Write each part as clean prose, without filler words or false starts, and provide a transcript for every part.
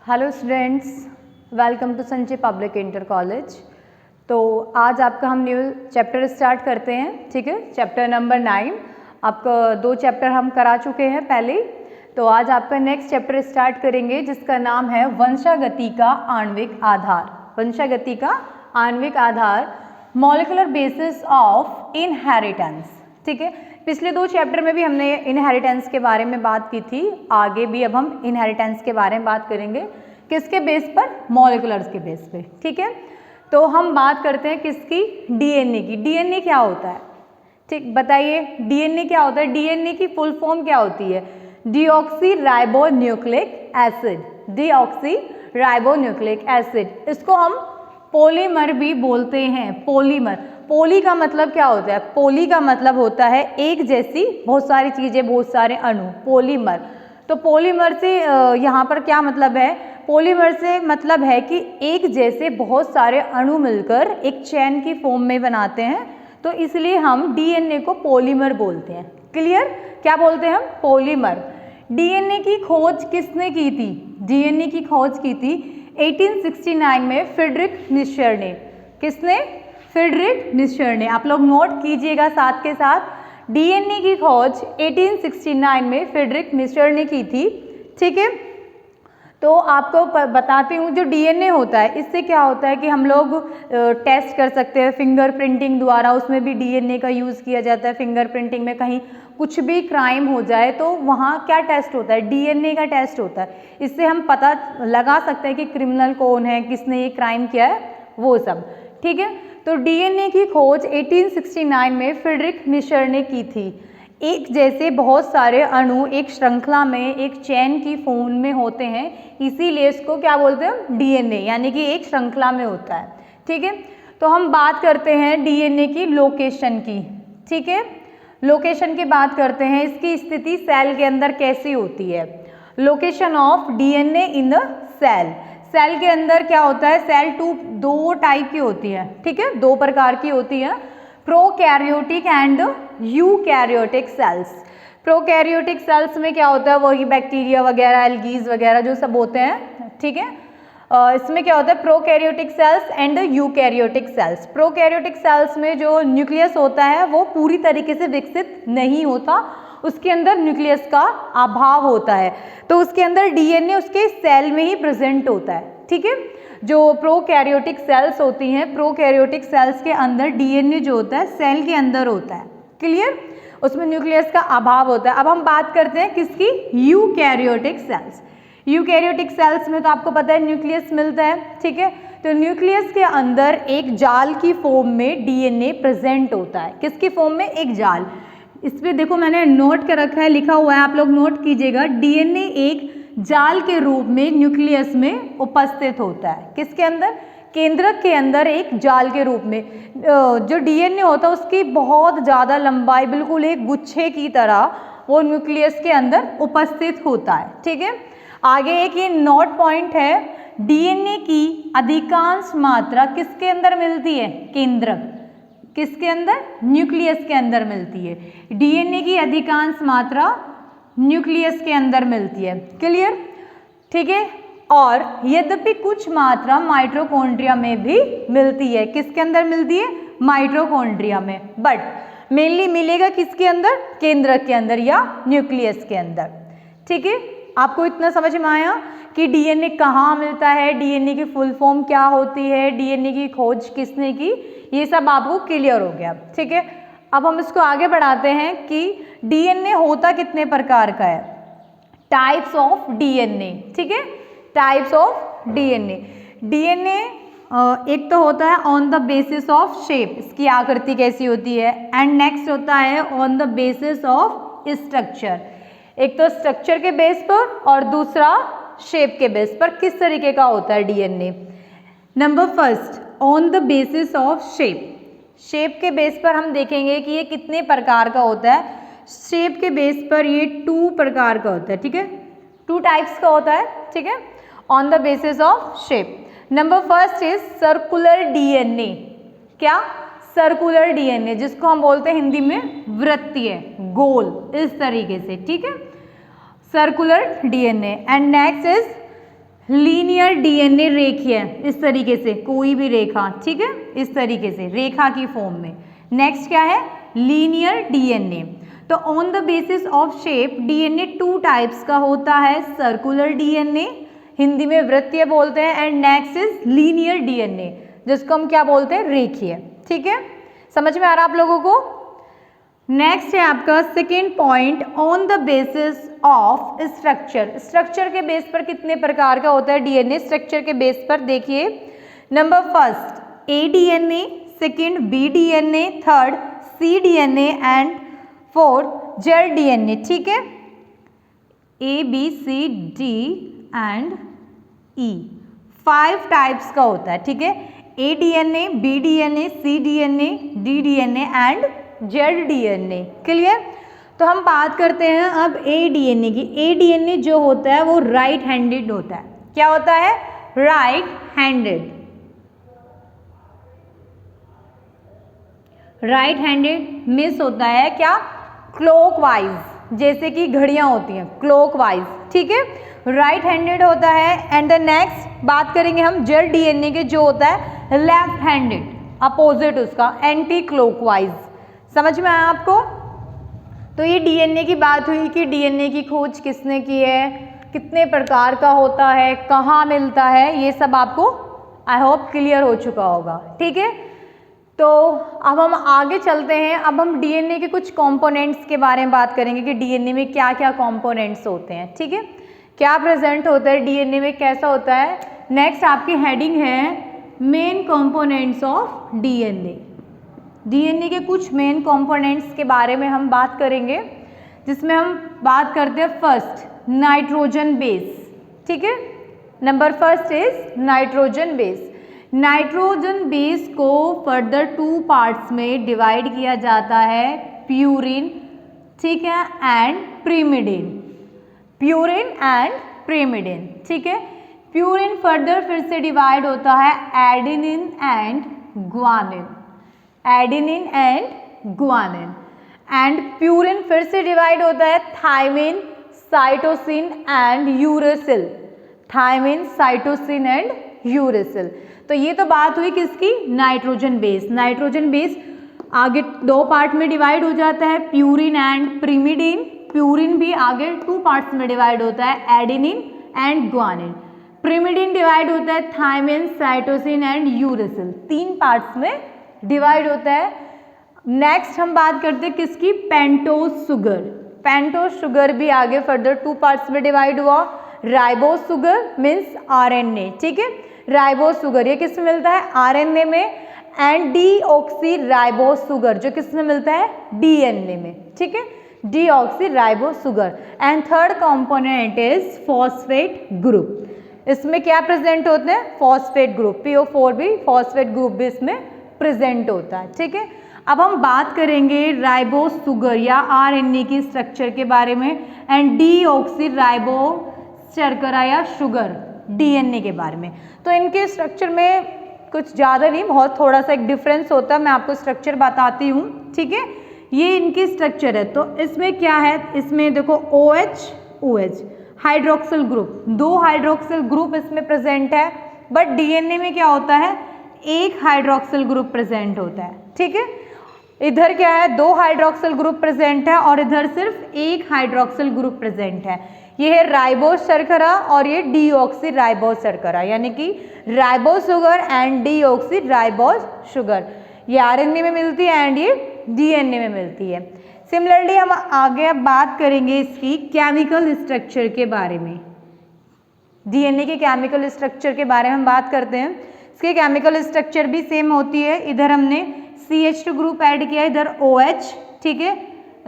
Hello students, welcome to Sanjay public inter college. तो आज आपका हम न्यू चैप्टर स्टार्ट करते हैं। ठीक है, चैप्टर नंबर 9। आपका 2 चैप्टर हम करा चुके हैं पहले, तो आज आपका नेक्स्ट चैप्टर स्टार्ट करेंगे जिसका नाम है वंशागति का आणविक आधार। वंशागति का आणविक आधार, मॉलिक्यूलर बेसिस ऑफ इनहेरिटेंस। ठीक है, पिछले 2 चैप्टर में भी हमने इनहेरिटेंस के बारे में बात की थी, आगे भी अब हम इनहेरिटेंस के बारे में बात करेंगे। किसके बेस पर? मॉलिक्यूलर्स के बेस पे। ठीक है, तो हम बात करते हैं किसकी? डीएनए की। डीएनए क्या होता है? ठीक, बताइए डीएनए क्या होता है? डीएनए की फुल फॉर्म क्या होती है? Deoxy ribo nucleic acid. Deoxy ribo nucleic acid, इसको हम पॉलीमर भी बोलते हैं। पॉलीमर, पोली का मतलब क्या होता है? पोली का मतलब होता है एक जैसी बहुत सारी चीजें, बहुत सारे अणु, पॉलीमर। तो पॉलीमर से यहाँ पर क्या मतलब है? पॉलीमर से मतलब है कि एक जैसे बहुत सारे अणु मिलकर एक चेन की फॉर्म में बनाते हैं, तो इसलिए हम डीएनए को पॉलीमर बोलते हैं। क्लियर? क्या बोलते हैं हम? पॉलीमर। डीएनए की खोज किसने की थी? डीएनए की खोज की थी 1869 में फ्रेडरिक निशर ने। किसने? फ्रेडरिक निशर ने। आप लोग नोट कीजिएगा साथ के साथ। डीएनए की खोज 1869 में फ्रेडरिक निशर ने की थी। ठीक है, तो आपको बताती हूँ, जो डीएनए होता है इससे क्या होता है कि हम लोग टेस्ट कर सकते हैं फिंगरप्रिंटिंग द्वारा। उसमें भी डीएनए का यूज़ किया जाता है। फिंगरप्रिंटिंग में कहीं कुछ भी क्राइम हो जाए तो वहाँ क्या टेस्ट होता है? डीएनए का टेस्ट होता है। इससे हम पता लगा सकते हैं कि क्रिमिनल कौन है, किसने ये क्राइम किया है, वो सब। ठीक है, तो डीएनए की खोज 1869 में फ्रेडरिक निशर ने की थी। एक जैसे बहुत सारे अणु एक श्रृंखला में, एक चेन की फॉर्म में होते हैं, इसीलिए इसको क्या बोलते हैं? डीएनए, यानी कि एक श्रृंखला में होता है। ठीक है, तो हम बात करते हैं डीएनए की लोकेशन की। ठीक है, लोकेशन की बात करते हैं। इसकी स्थिति सेल के अंदर कैसी होती है? Location of DNA in the cell. Cell के अंदर क्या होता है? सेल 2 टाइप की होती है। ठीक है, 2 प्रकार की होती है, prokaryotic and eukaryotic cells. Prokaryotic cells में क्या होता है? वही बैक्टीरिया वगैरह, एल्गीज वगैरह जो सब होते हैं। ठीक है, इसमें क्या होता है? Prokaryotic cells and eukaryotic cells. Prokaryotic cells में जो न्यूक्लियस होता है वो पूरी तरीके से विकसित नहीं होता, उसके अंदर न्यूक्लियस का अभाव होता है, तो उसके अंदर डीएनए उसके सेल में ही प्रेजेंट होता है। ठीक है, जो प्रोकैरियोटिक सेल्स होती हैं, प्रोकैरियोटिक सेल्स के अंदर डीएनए जो होता है सेल के अंदर होता है। क्लियर? उसमें न्यूक्लियस का अभाव होता है। अब हम बात करते हैं किसकी? Eukaryotic cells. यूकैरियोटिक सेल्स में तो आपको पता है न्यूक्लियस मिलता है। ठीक है, तो न्यूक्लियस के अंदर एक जाल की फॉर्म में डीएनए प्रेजेंट होता है। किसकी फॉर्म में? एक जाल। इस पे देखो मैंने नोट कर रखा है, लिखा हुआ है, आप लोग नोट कीजिएगा। डीएनए एक जाल के रूप में न्यूक्लियस में उपस्थित होता है। किसके अंदर? केंद्रक के अंदर एक जाल के रूप में। जो डीएनए होता है उसकी बहुत ज़्यादा लंबाई, बिल्कुल एक गुच्छे की तरह वो न्यूक्लियस के अंदर उपस्थित होता है। ठीक है, आगे एक ये नोट पॉइंट है, डीएनए की अधिकांश मात्रा किसके अंदर मिलती है? केंद्रक। किसके अंदर? न्यूक्लियस के अंदर मिलती है। डीएनए की अधिकांश मात्रा न्यूक्लियस के अंदर मिलती है। क्लियर? ठीक है, और यद्यपि कुछ मात्रा माइटोकॉन्ड्रिया में भी मिलती है। किसके अंदर मिलती है? माइटोकॉन्ड्रिया में। बट मेनली मिलेगा किसके अंदर? केंद्रक के अंदर या न्यूक्लियस के अंदर। ठीक है, आपको इतना समझ में आया कि डीएनए कहाँ मिलता है, डीएनए की फुल फॉर्म क्या होती है, डीएनए की खोज किसने की, ये सब आपको क्लियर हो गया। ठीक है, अब हम इसको आगे बढ़ाते हैं कि डीएनए होता कितने प्रकार का है। Types of DNA. ठीक है, टाइप्स ऑफ डीएनए। डीएनए एक तो होता है on the basis of shape, इसकी आकृति कैसी होती है, एंड नेक्स्ट होता है on the basis of structure. एक तो स्ट्रक्चर के बेस पर और दूसरा शेप के बेस पर। किस तरीके का होता है DNA? Number first, on the basis of shape. Shape के बेस पर हम देखेंगे कि ये कितने प्रकार का होता है। शेप के बेस पर ये 2 प्रकार का होता है। ठीक है, 2 टाइप्स का होता है। ठीक है, on the basis of shape. Number first is circular DNA. क्या? सर्कुलर डीएनए, जिसको हम बोलते हैं हिंदी में वृत्तीय, गोल, इस तरीके से। ठीक है, circular DNA. And next is linear DNA रेखीय, इस तरीके से कोई भी रेखा, ठीक है, इस तरीके से रेखा की फॉर्म में। नेक्स्ट क्या है, लीनियर डीएनए। तो on the basis of shape DNA 2 types का होता है, सर्कुलर डीएनए, हिंदी में वृत्तीय बोलते हैं, and next is linear DNA, जिसको हम क्या बोलते हैं, रेखीय। ठीक है, समझ में आ रहा आप लोगों को। नेक्स्ट है आपका second point, on the basis of structure. Structure के बेस पर कितने प्रकार का होता है डीएनए, स्ट्रक्चर के बेस पर देखिए, number first A DNA, second B DNA, third C DNA and fourth Z DNA. ठीक है, A B C D and E, 5 types का होता है। ठीक है, A DNA, B DNA, C DNA, D DNA and Z DNA. Clear. तो हम बात करते हैं अब ए डीएनए की। ए डीएनए जो होता है वो राइट हैंडेड होता है। क्या होता है, right handed. Right handed miss होता है क्या, क्लॉकवाइज, जैसे कि घड़ियां होती हैं क्लॉकवाइज। ठीक है, राइट हैंडेड होता है। एंड द नेक्स्ट बात करेंगे हम जेड डीएनए के, जो होता है लेफ्ट हैंडेड, अपोजिट उसका, एंटी क्लॉकवाइज। समझ में आया आपको। तो ये डीएनए की बात हुई कि डीएनए की खोज किसने की है, कितने प्रकार का होता है, कहाँ मिलता है, ये सब आपको आई होप क्लियर हो चुका होगा। ठीक है, तो अब हम आगे चलते हैं। अब हम डीएनए के कुछ कंपोनेंट्स के बारे में बात करेंगे कि डीएनए में क्या क्या कंपोनेंट्स होते हैं। ठीक है, क्या प्रेजेंट होता है डीएनए में, कैसा होता है। नेक्स्ट आपकी हेडिंग है main components of DNA. DNA के कुछ मेन कंपोनेंट्स के बारे में हम बात करेंगे, जिसमें हम बात करते हैं फर्स्ट नाइट्रोजन बेस। ठीक है, number first is nitrogen base. Nitrogen base को फर्दर 2 पार्ट्स में डिवाइड किया जाता है, प्यूरिन, ठीक है, and pyrimidine. Purine and pyrimidine. ठीक है, प्यूरिन फर्दर फिर से डिवाइड होता है adenine and guanine, adenine and guanine. And purine फिर से डिवाइड होता है thymine, cytosine and uracil, thymine, cytosine and uracil. तो ये तो बात हुई किसकी, नाइट्रोजन बेस। नाइट्रोजन बेस आगे 2 पार्ट में डिवाइड हो जाता है, प्यूरिन एंड प्रीमिडिन। प्यूरिन भी आगे 2 पार्ट्स में डिवाइड होता है, adenine and guanine. Pyrimidine divide होता है thymine, cytosine and uracil, 3 parts में डिवाइड होता है। नेक्स्ट हम बात करते हैं किसकी, पेंटोज शुगर। पेंटोज शुगर भी आगे फर्दर 2 पार्ट्स में डिवाइड हुआ, राइबोज शुगर मीन्स आरएनए। ठीक है, राइबोज शुगर ये किस में मिलता है, आरएनए में, एंड डीऑक्सी राइबोज शुगर जो किस में मिलता है, डीएनए में। ठीक है, deoxy ribose sugar. And third component is phosphate group. इसमें क्या प्रेजेंट होते हैं, फॉस्फेट ग्रुप, PO4 भी, फॉस्फेट ग्रुप भी इसमें प्रेजेंट होता है। ठीक है, अब हम बात करेंगे राइबोज शुगर या आरएनए की स्ट्रक्चर के बारे में, एंड डीऑक्सी राइबोज शर्करा या शुगर डीएनए के बारे में। तो इनके स्ट्रक्चर में कुछ ज़्यादा नहीं, बहुत थोड़ा सा एक डिफरेंस होता है, मैं आपको स्ट्रक्चर बताती हूँ। ठीक है, ये इनकी स्ट्रक्चर है। तो इसमें क्या है, इसमें देखो OH OH hydroxyl group, 2 hydroxyl group इसमें प्रेजेंट है, बट डीएनए में क्या होता है, 1 हाइड्रोक्सिल ग्रुप प्रेजेंट होता है। ठीक है, इधर क्या है, 2 हाइड्रोक्सिल ग्रुप प्रेजेंट है और इधर सिर्फ 1 हाइड्रोक्सिल ग्रुप प्रेजेंट है। ये है राइबोज शर्करा और ये डीऑक्सी राइबोज शर्करा, यानी कि ribose sugar and deoxy ribose sugar. ये आरएनए में मिलती है एंड ये डीएनए में मिलती है। सिमिलरली हम आगे अब बात करेंगे इसकी केमिकल स्ट्रक्चर के बारे में। डीएनए के केमिकल स्ट्रक्चर के बारे में हम बात करते हैं। इसके केमिकल स्ट्रक्चर भी सेम होती है। इधर हमने CH2 ग्रुप ऐड किया, इधर OH, ठीक है,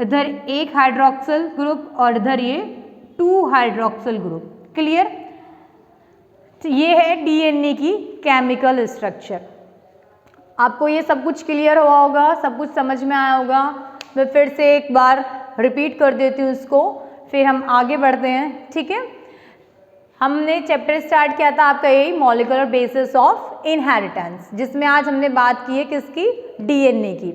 इधर 1 हाइड्रोक्सिल ग्रुप और इधर ये 2 हाइड्रोक्सिल ग्रुप। क्लियर। ये है डीएनए की केमिकल स्ट्रक्चर। आपको ये सब कुछ क्लियर हुआ होगा, सब कुछ समझ में आया होगा। मैं फिर से एक बार रिपीट कर देती हूँ इसको, फिर हम आगे बढ़ते हैं। ठीक है, हमने चैप्टर स्टार्ट किया था आपका यही मॉलिक्यूलर बेसिस ऑफ इनहेरिटेंस, जिसमें आज हमने बात की है किसकी, डीएनए की।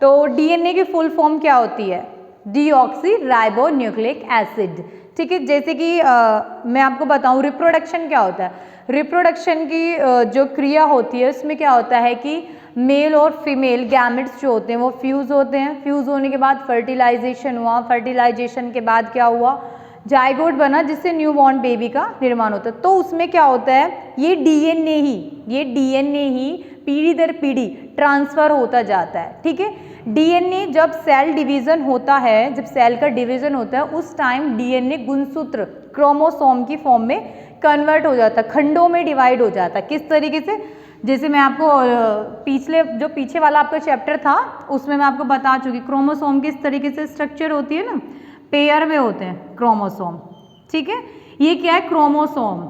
तो डीएनए की फुल फॉर्म क्या होती है, डीऑक्सी राइबो न्यूक्लिक एसिड। ठीक है, जैसे कि मैं आपको बताऊं रिप्रोडक्शन क्या होता है। रिप्रोडक्शन की जो क्रिया होती है उसमें क्या होता है कि मेल और फीमेल गैमेट्स जो होते हैं वो फ्यूज़ होते हैं। फ्यूज़ होने के बाद फर्टिलाइजेशन हुआ, फर्टिलाइजेशन के बाद क्या हुआ, जाइगोट बना जिससे न्यूबॉर्न बेबी का निर्माण होता है। तो उसमें क्या होता है, ये डीएनए ही पीढ़ी दर पीढ़ी ट्रांसफर होता जाता है। ठीक है, डीएनए जब सेल डिवीजन होता है, जब सेल का डिवीजन होता है उस टाइम डीएनए गुणसूत्र क्रोमोसोम की फॉर्म में कन्वर्ट हो जाता है, खंडों में डिवाइड हो जाता है। किस तरीके से, जैसे मैं आपको पीछे वाला आपका चैप्टर था उसमें मैं आपको बता चुकी, क्रोमोसोम किस तरीके से स्ट्रक्चर होती है ना, पेयर में होते हैं क्रोमोसोम। ठीक है, ये क्या है, क्रोमोसोम।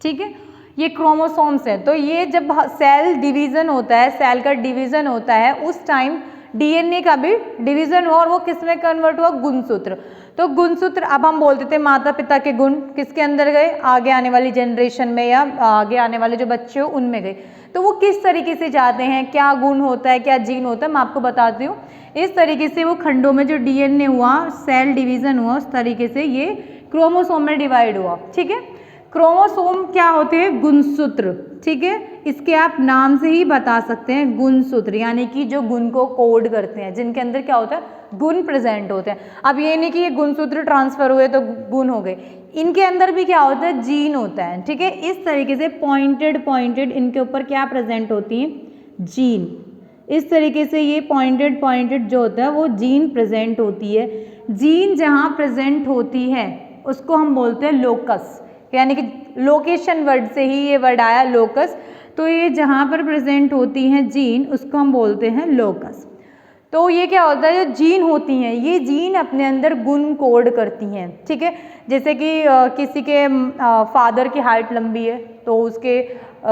ठीक है, ये क्रोमोसोम्स है। तो ये जब सेल डिवीजन होता है, सेल का डिवीजन होता है उस टाइम डीएनए का भी डिवीजन हुआ और वो किस में कन्वर्ट हुआ, गुणसूत्र। तो गुणसूत्र, अब हम बोलते थे माता पिता के गुण किसके अंदर गए, आगे आने वाली जनरेशन में या आगे आने वाले जो बच्चे हो उनमें गए। तो वो किस तरीके से जाते हैं, क्या गुण होता है, क्या जीन होता है, मैं आपको बताती हूँ। इस तरीके से वो खंडों में जो डीएनए हुआ, सेल डिवीजन हुआ, उस तरीके से ये क्रोमोसोम में डिवाइड हुआ। ठीक है, क्रोमोसोम क्या होते हैं, गुणसूत्र। ठीक है, इसके आप नाम से ही बता सकते हैं, गुणसूत्र, यानी कि जो गुण को कोड करते हैं, जिनके अंदर क्या होता है, गुण प्रेजेंट होते हैं। अब ये नहीं कि ये गुणसूत्र ट्रांसफर हुए तो गुण हो गए, इनके अंदर भी क्या होता है, जीन होता है। ठीक है, इस तरीके से पॉइंटेड इनके ऊपर क्या प्रेजेंट होती है, जीन। इस तरीके से ये पॉइंटेड जो होता है वो जीन प्रेजेंट होती है। जीन जहाँ प्रेजेंट होती है उसको हम बोलते हैं लोकस, यानी कि लोकेशन वर्ड से ही ये वर्ड आया लोकस। तो ये जहाँ पर प्रेजेंट होती हैं जीन उसको हम बोलते हैं लोकस। तो ये क्या होता है, जो जीन होती हैं ये जीन अपने अंदर गुण कोड करती हैं। ठीक है, जैसे कि किसी के फादर की हाइट लंबी है तो उसके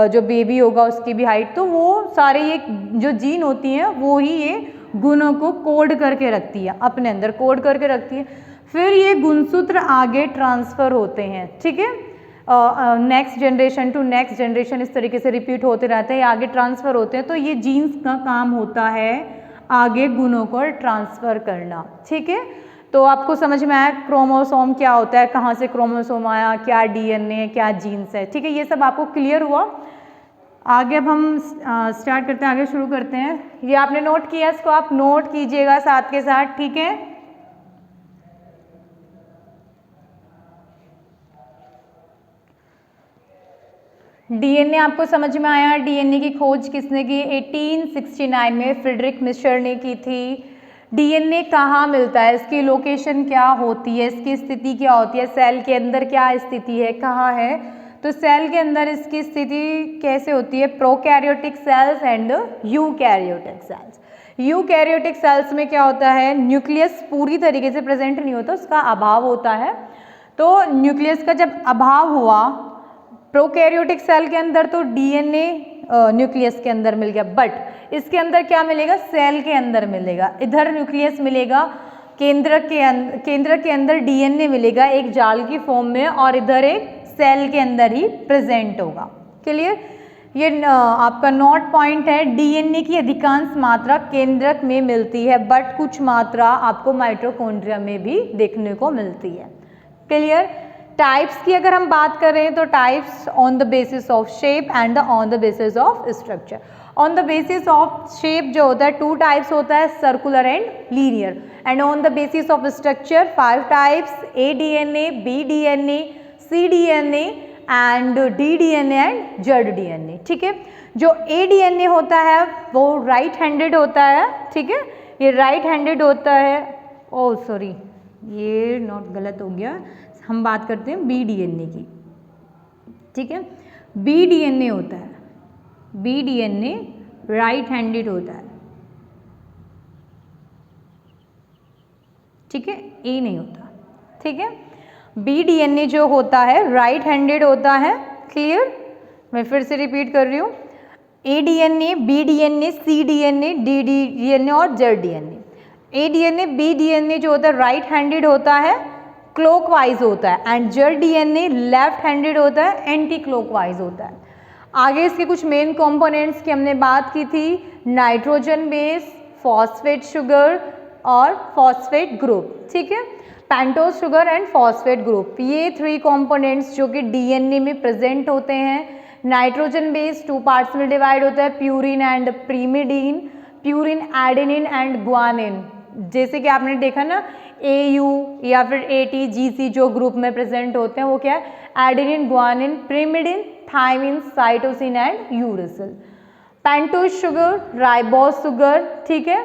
जो बेबी होगा उसकी भी हाइट, तो वो सारे ये जो जीन होती हैं वो ही ये गुणों को कोड करके रखती है, अपने अंदर कोड करके रखती है। फिर ये गुणसूत्र आगे ट्रांसफ़र होते हैं। ठीक है, next generation to next generation इस तरीके से रिपीट होते रहते हैं, आगे ट्रांसफ़र होते हैं। तो ये जीन्स का काम होता है आगे गुणों को ट्रांसफ़र करना। ठीक है, तो आपको समझ में आया क्रोमोसोम क्या होता है, कहाँ से क्रोमोसोम आया, क्या डीएनए, क्या जीन्स है। ठीक है, ये सब आपको क्लियर हुआ। आगे अब हम स्टार्ट करते हैं, आगे शुरू करते हैं। ये आपने नोट किया, इसको आप नोट कीजिएगा साथ के साथ। ठीक है, डीएनए आपको समझ में आया। डीएनए की खोज किसने की, 1869 में फ्रेडरिक मिशर ने की थी। डीएनए कहाँ मिलता है, इसकी लोकेशन क्या होती है, इसकी स्थिति क्या होती है, सेल के अंदर क्या स्थिति है, कहाँ है। तो सेल के अंदर इसकी स्थिति कैसे होती है, prokaryotic cells and eukaryotic cells. Eukaryotic cells में क्या होता है, न्यूक्लियस पूरी तरीके से प्रेजेंट नहीं होता, उसका अभाव होता है। तो न्यूक्लियस का जब अभाव हुआ प्रोकैरियोटिक सेल के अंदर तो डीएनए न्यूक्लियस के अंदर मिल गया, बट इसके अंदर क्या मिलेगा, सेल के अंदर मिलेगा। इधर न्यूक्लियस मिलेगा, केंद्र के अंदर डीएनए मिलेगा एक जाल की फॉर्म में, और इधर एक सेल के अंदर ही प्रेजेंट होगा। क्लियर, ये आपका नोट पॉइंट है। डीएनए की अधिकांश मात्रा केंद्रक में मिलती है, बट कुछ मात्रा आपको माइटोकॉन्ड्रिया में भी देखने को मिलती है। क्लियर, टाइप्स की अगर हम बात करें तो types on the basis of shape and on the basis of structure. On the basis of shape जो होता है 2 टाइप्स होता है, circular and linear. And on the basis of structure 5 types, A DNA, B DNA, C DNA and D DNA and Z DNA. ठीक है, जो ए DNA होता है वो राइट हैंडेड होता है। ठीक है, ये राइट हैंडेड होता है। ओह सॉरी, ये नोट गलत हो गया, हम बात करते हैं बी डीएनए की। ठीक है, बी डीएनए होता है, बी डीएनए राइट हैंडेड होता है। ठीक है, ए नहीं होता। ठीक है, बी डीएनए जो होता है राइट हैंडेड होता है। क्लियर, मैं फिर से रिपीट कर रही हूँ, ए DNA, B DNA, C DNA, D DNA और जेड डीएनए। ए डीएनए, बी डीएनए जो होता है राइट हैंडेड होता है, क्लॉकवाइज होता है, and Z DNA left handed होता है, एंटी क्लॉकवाइज होता है। आगे इसके कुछ मेन कंपोनेंट्स की हमने बात की थी, नाइट्रोजन बेस, फॉस्फेट शुगर और फॉस्फेट ग्रुप, ठीक है, pentose sugar and phosphate group, ये 3 कंपोनेंट्स जो कि डीएनए में प्रेजेंट होते हैं। नाइट्रोजन बेस 2 पार्ट्स में डिवाइड होता है, purine and pyrimidine, purine adenine and guanine, जैसे कि आपने देखा ना AU या फिर ATGC जो ग्रुप में प्रेजेंट होते हैं वो क्या है, adenine, guanine, pyrimidine, thymine, cytosine and uracil. Pentose sugar, ribose sugar, ठीक है,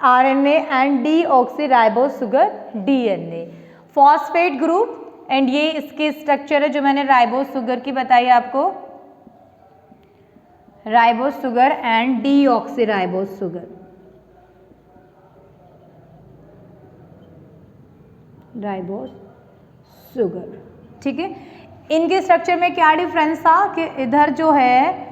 RNA and deoxyribose sugar DNA। Phosphate group and ये इसके स्ट्रक्चर है जो मैंने राइबोज शुगर की बताई आपको, ribose sugar and deoxyribose sugar, ribose sugar, ठीक है। इनके स्ट्रक्चर में क्या डिफरेंस था कि इधर जो है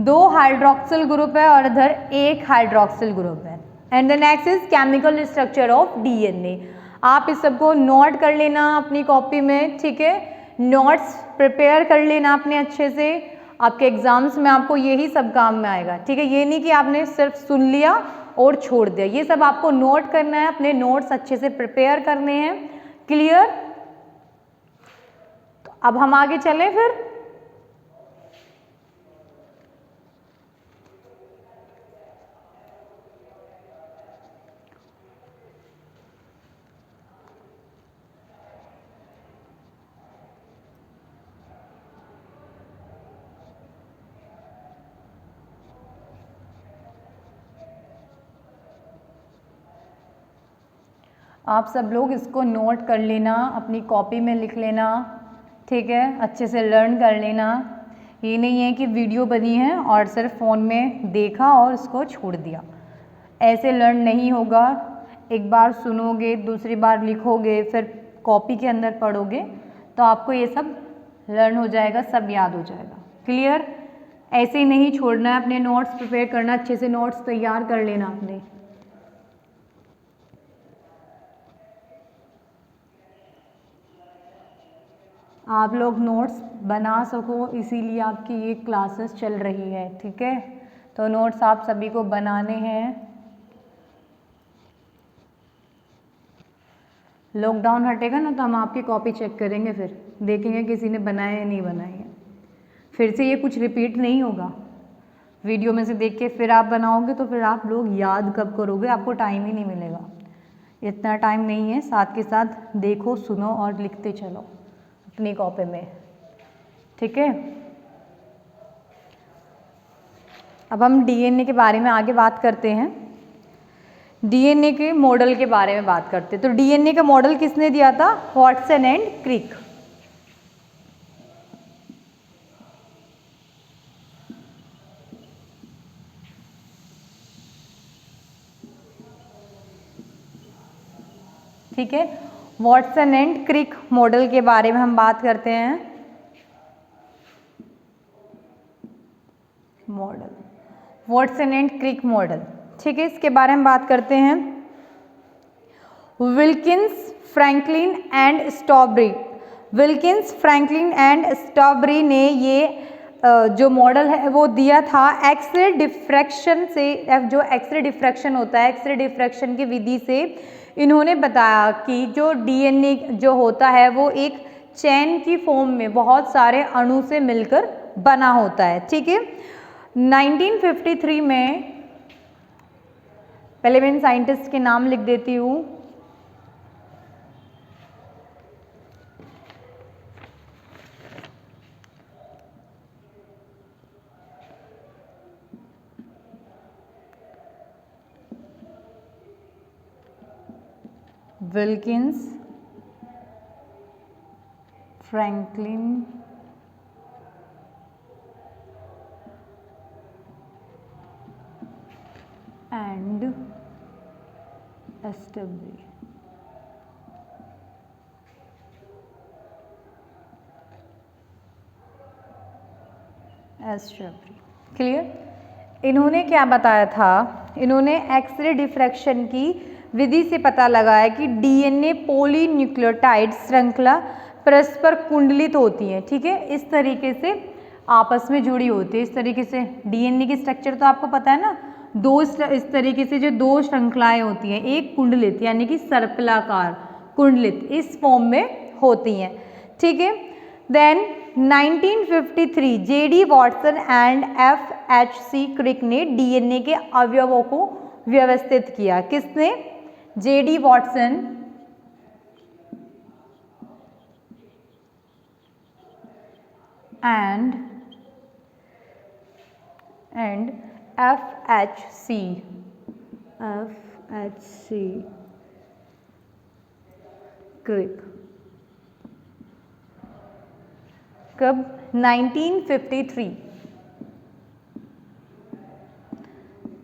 2 हाइड्रोक्सिल ग्रुप है और इधर 1 हाइड्रोक्सिल ग्रुप है। And the next is chemical structure of DNA. आप इस सबको नोट कर लेना अपनी कॉपी में, ठीक है, नोट्स प्रिपेयर कर लेना अपने अच्छे से, आपके एग्जाम्स में आपको यही सब काम में आएगा, ठीक है। ये नहीं कि आपने सिर्फ सुन लिया और छोड़ दिया, ये सब आपको नोट करना है, अपने नोट्स अच्छे से प्रिपेयर करने हैं, क्लियर। तो अब हम आगे चलें फिर। आप सब लोग इसको नोट कर लेना, अपनी कॉपी में लिख लेना, ठीक है, अच्छे से लर्न कर लेना। ये नहीं है कि वीडियो बनी है और सिर्फ फ़ोन में देखा और उसको छोड़ दिया, ऐसे लर्न नहीं होगा। एक बार सुनोगे, दूसरी बार लिखोगे, फिर कॉपी के अंदर पढ़ोगे तो आपको ये सब लर्न हो जाएगा, सब याद हो जाएगा, क्लियर। ऐसे ही नहीं छोड़ना है, अपने नोट्स प्रिपेयर करना, अच्छे से नोट्स तैयार कर लेना अपने। आप लोग नोट्स बना सको इसीलिए आपकी ये क्लासेस चल रही है, ठीक है। तो नोट्स आप सभी को बनाने हैं। लॉकडाउन हटेगा ना तो हम आपकी कॉपी चेक करेंगे, फिर देखेंगे किसी ने बनाए या नहीं बनाए हैं। फिर से ये कुछ रिपीट नहीं होगा, वीडियो में से देख के फिर आप बनाओगे तो फिर आप लोग याद कब करोगे, आपको टाइम ही नहीं मिलेगा, इतना टाइम नहीं है। साथ के साथ देखो, सुनो और लिखते चलो अपनी कॉपी में, ठीक है। अब हम डीएनए के बारे में आगे बात करते हैं, डीएनए के मॉडल के बारे में बात करते हैं। तो डीएनए का मॉडल किसने दिया था? Watson and Crick. ठीक है, वाटसन एंड क्रिक मॉडल के बारे में हम बात करते हैं। Model, Watson and Crick model, ठीक है, इसके बारे में बात करते हैं। Wilkins, Franklin and strawberry, Wilkins, Franklin and strawberry ने ये जो मॉडल है वो दिया था एक्सरे डिफ्रैक्शन से। जो एक्सरे डिफ्रैक्शन होता है, एक्सरे डिफ्रैक्शन की विधि से इन्होंने बताया कि जो डीएनए जो होता है वो एक चेन की फॉर्म में बहुत सारे अणु से मिलकर बना होता है, ठीक है। 1953 में, पहले मैं इन साइंटिस्ट के नाम लिख देती हूँ। Wilkins, Franklin and strawberry. Clear. इन्होंने क्या बताया था? इन्होंने एक्सरे डिफ्रैक्शन की विधि से पता लगाया कि डीएनए पॉलीन्यूक्लियोटाइड श्रृंखला परस्पर कुंडलित होती हैं, ठीक है। इस तरीके से आपस में जुड़ी होती है इस तरीके से। डीएनए की स्ट्रक्चर तो आपको पता है ना, इस तरीके से जो दो श्रृंखलाएं होती हैं, एक कुंडलित यानी कि सर्पिलाकार कुंडलित इस फॉर्म में होती हैं, ठीक है। देन 1953 जेडी वॉटसन एंड एफएचसी क्रिक ने डीएनए के अवयवों को व्यवस्थित किया। किसने? जेडी वॉटसन एंड एफएचसी क्रिक। कब? 1953।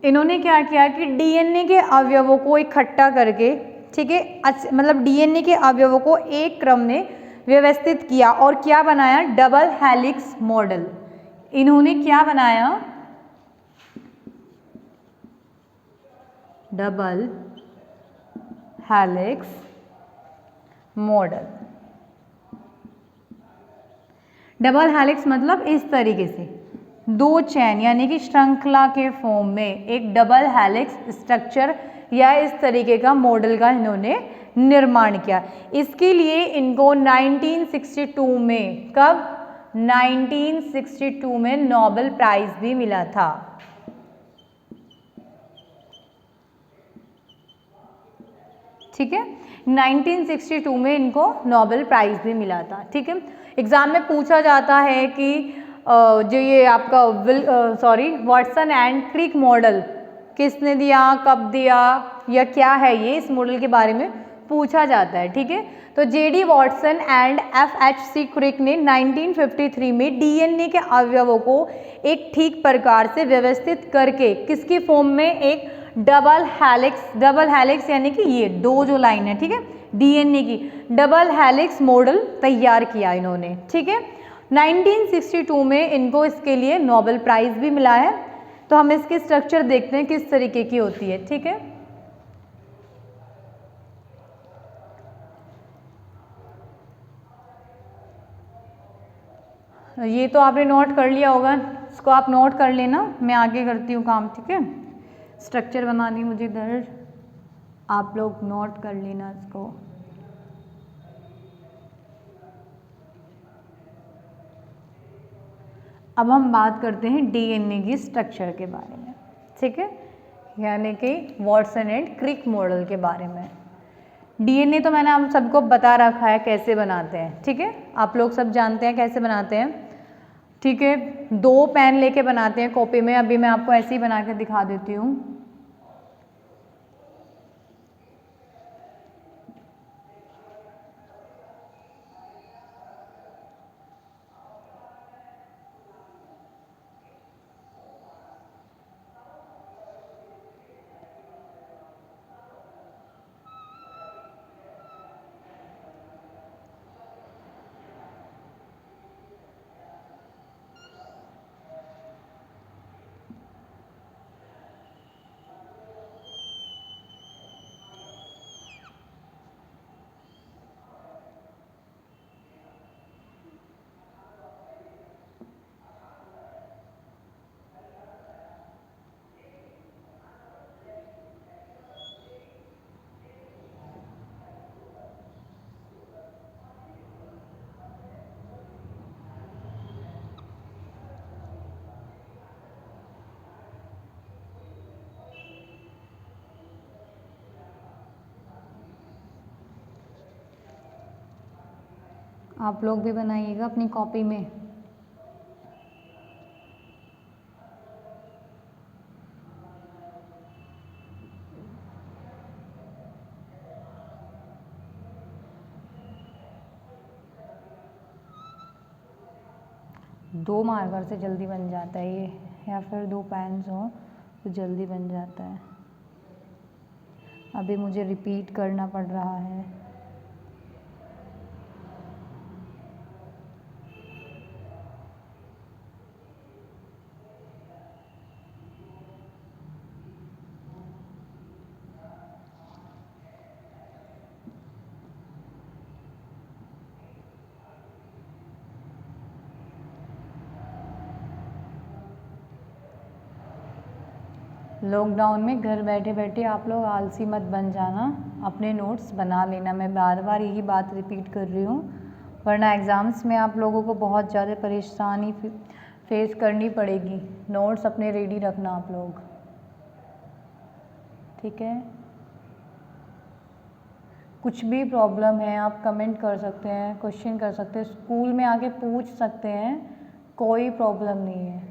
इन्होंने क्या किया कि डीएनए के अवयवों को इकट्ठा करके, ठीक है, मतलब डीएनए के अवयवों को एक क्रम में व्यवस्थित किया और क्या बनाया? Double helix model. इन्होंने क्या बनाया? Double helix model. Double helix मतलब इस तरीके से दो चैन यानी कि श्रृंखला के फॉर्म में एक डबल हेलिक्स स्ट्रक्चर या इस तरीके का मॉडल का इन्होंने निर्माण किया। इसके लिए इनको 1962 में, कब? 1962 में नोबेल प्राइज भी मिला था। ठीक है, 1962 में इनको नोबेल प्राइज भी मिला था। ठीक है, एग्जाम में पूछा जाता है कि जो ये आपका वॉटसन एंड क्रिक मॉडल किसने दिया, कब दिया, या क्या है ये, इस मॉडल के बारे में पूछा जाता है। ठीक है, तो जेडी वॉटसन एंड एफएचसी क्रिक ने 1953 में डीएनए के अवयवों को एक ठीक प्रकार से व्यवस्थित करके किसकी फॉर्म में? एक डबल हेलिक्स यानी कि ये दो जो लाइन है, ठीक है, डीएनए की डबल हेलिक्स मॉडल तैयार किया इन्होंने। ठीक है, 1962 में इनको इसके लिए नोबेल प्राइज भी मिला है। तो हम इसकी स्ट्रक्चर देखते हैं किस तरीके की होती है। ठीक है, ये तो आपने नोट कर लिया होगा, इसको आप नोट कर लेना, मैं आगे करती हूँ काम। ठीक है, स्ट्रक्चर बनानी मुझे इधर, आप लोग नोट कर लेना इसको। अब हम बात करते हैं डीएनए की स्ट्रक्चर के बारे में। ठीक है, यानी कि वॉटसन एंड क्रिक मॉडल के बारे में। डीएनए तो मैंने आप सबको बता रखा है कैसे बनाते हैं। ठीक है, आप लोग सब जानते हैं कैसे बनाते हैं। ठीक है, दो पेन लेके बनाते हैं कॉपी में, अभी मैं आपको ऐसे ही बना के दिखा देती हूँ। आप लोग भी बनाइएगा अपनी कॉपी में। दो मार्कर से जल्दी बन जाता है ये, या फिर दो पेन्स हो तो जल्दी बन जाता है। अभी मुझे रिपीट करना पड़ रहा है। लॉकडाउन में घर बैठे बैठे आप लोग आलसी मत बन जाना, अपने नोट्स बना लेना। मैं बार बार यही बात रिपीट कर रही हूँ, वरना एग्ज़ाम्स में आप लोगों को बहुत ज़्यादा परेशानी फेस करनी पड़ेगी। नोट्स अपने रेडी रखना आप लोग, ठीक है। कुछ भी प्रॉब्लम है आप कमेंट कर सकते हैं, क्वेश्चन कर सकते हैं, स्कूल में आके पूछ सकते हैं, कोई प्रॉब्लम नहीं है।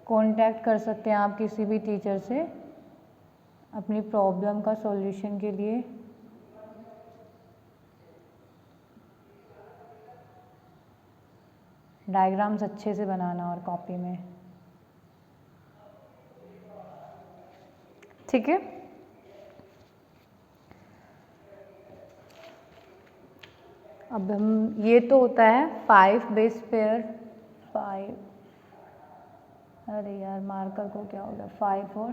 कांटेक्ट कर सकते हैं आप किसी भी टीचर से अपनी प्रॉब्लम का सॉल्यूशन के लिए। डायग्राम्स अच्छे से बनाना और कॉपी में, ठीक है। अब हम, ये तो होता है 5 बेस पेयर 5, अरे यार मार्कर को क्या हो गया, 5 और